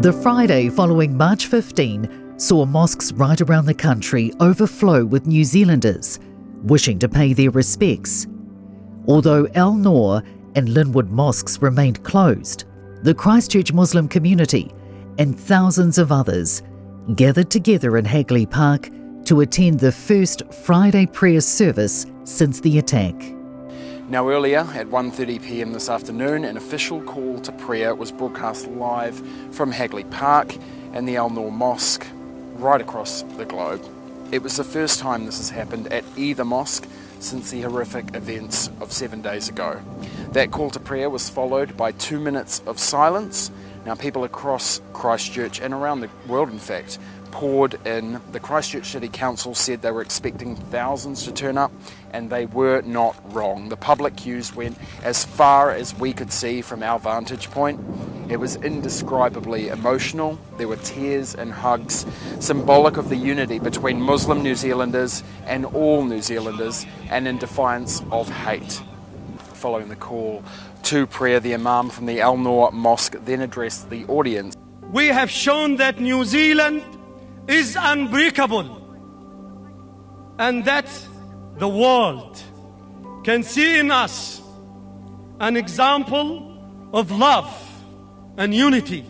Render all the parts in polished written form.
The Friday following March 15 saw mosques right around the country overflow with New Zealanders wishing to pay their respects. Although Al Noor and Linwood mosques remained closed, the Christchurch Muslim community and thousands of others gathered together in Hagley Park to attend the first Friday prayer service since the attack. Now earlier at 1:30 p.m. this afternoon, an official call to prayer was broadcast live from Hagley Park and the Al Noor Mosque right across the globe. It was the first time this has happened at either mosque since the horrific events of 7 days ago. That call to prayer was followed by 2 minutes of silence. Now people across Christchurch and around the world in fact poured in. The Christchurch City Council said they were expecting thousands to turn up, and they were not wrong. The public queues went as far as we could see from our vantage point. It was indescribably emotional. There were tears and hugs, symbolic of the unity between Muslim New Zealanders and all New Zealanders, and in defiance of hate. Following the call to prayer, the Imam from the Al Noor Mosque then addressed the audience. We have shown that New Zealand is unbreakable, and that the world can see in us an example of love and unity.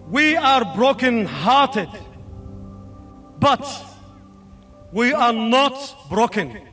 We are broken-hearted, but we are not broken.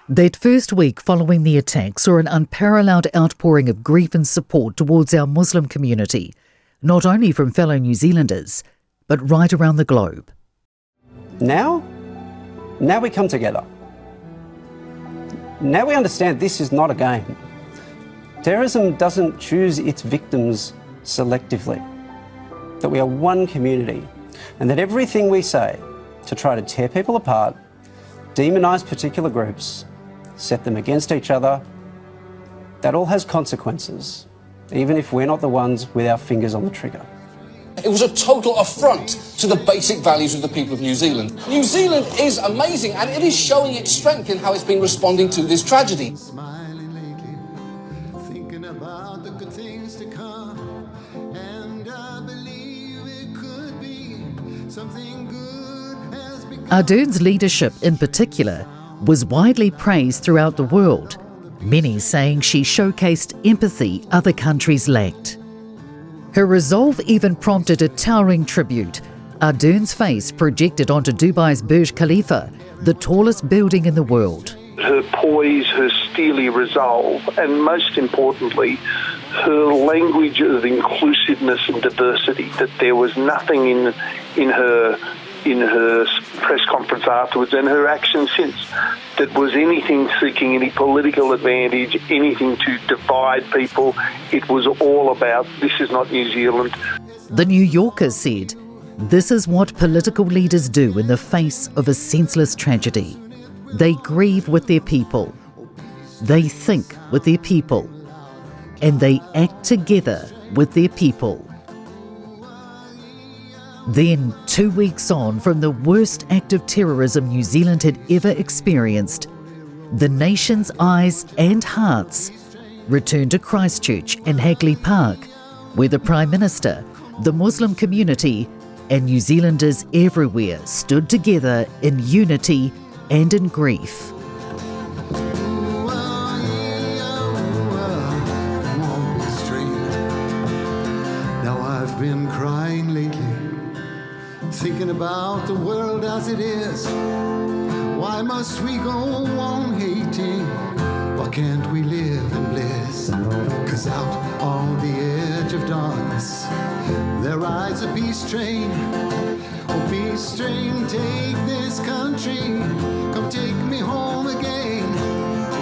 That first week following the attack saw an unparalleled outpouring of grief and support towards our Muslim community, not only from fellow New Zealanders, but right around the globe. Now we come together. Now we understand this is not a game. Terrorism doesn't choose its victims selectively. That we are one community, and that everything we say to try to tear people apart, demonise particular groups, set them against each other, that all has consequences, even if we're not the ones with our fingers on the trigger. It was a total affront to the basic values of the people of New Zealand. New Zealand is amazing, and it is showing its strength in how it's been responding to this tragedy. Ardern's leadership in particular was widely praised throughout the world, many saying she showcased empathy other countries lacked. Her resolve even prompted a towering tribute, Ardern's face projected onto Dubai's Burj Khalifa, the tallest building in the world. Her poise, her steely resolve, and most importantly, her language of inclusiveness and diversity, that there was nothing in her press conference afterwards and her action since that was anything seeking any political advantage, anything to divide people. It was all about, this is not New Zealand. The New Yorker said, "This is what political leaders do in the face of a senseless tragedy. They grieve with their people, they think with their people, and they act together with their people." Then, 2 weeks on from the worst act of terrorism New Zealand had ever experienced, the nation's eyes and hearts returned to Christchurch and Hagley Park, where the Prime Minister, the Muslim community, and New Zealanders everywhere stood together in unity and in grief. Now I've been crying lately, thinking about the world as it is. Why must we go on hating? Why can't we live in bliss? 'Cause out on the edge of darkness, there rides a peace train. Oh, peace train, take this country, come take me home again.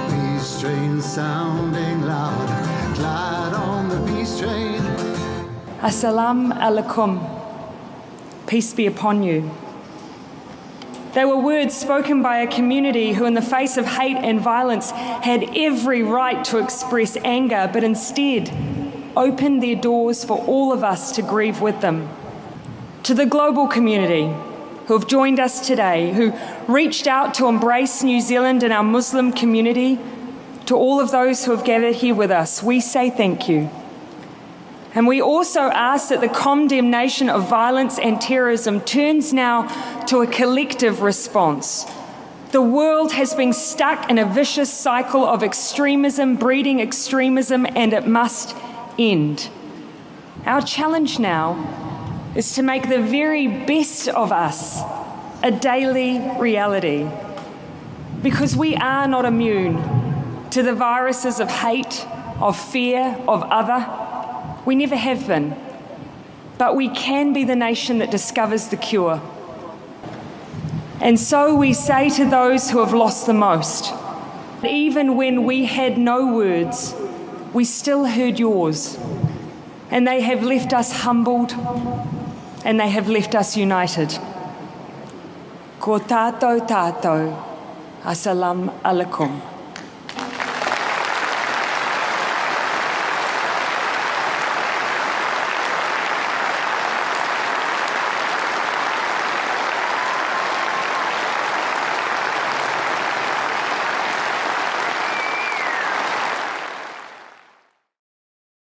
Peace train sounding loud, glide on the peace train. Assalamu alaikum. Peace be upon you. They were words spoken by a community who, in the face of hate and violence, had every right to express anger, but instead opened their doors for all of us to grieve with them. To the global community who have joined us today, who reached out to embrace New Zealand and our Muslim community, to all of those who have gathered here with us, we say thank you. And we also ask that the condemnation of violence and terrorism turns now to a collective response. The world has been stuck in a vicious cycle of extremism, breeding extremism, and it must end. Our challenge now is to make the very best of us a daily reality, because we are not immune to the viruses of hate, of fear, of other. We never have been, but we can be the nation that discovers the cure. And so we say to those who have lost the most, even when we had no words, we still heard yours, and they have left us humbled, and they have left us united. Ko tātou tātou, assalamu alaikum.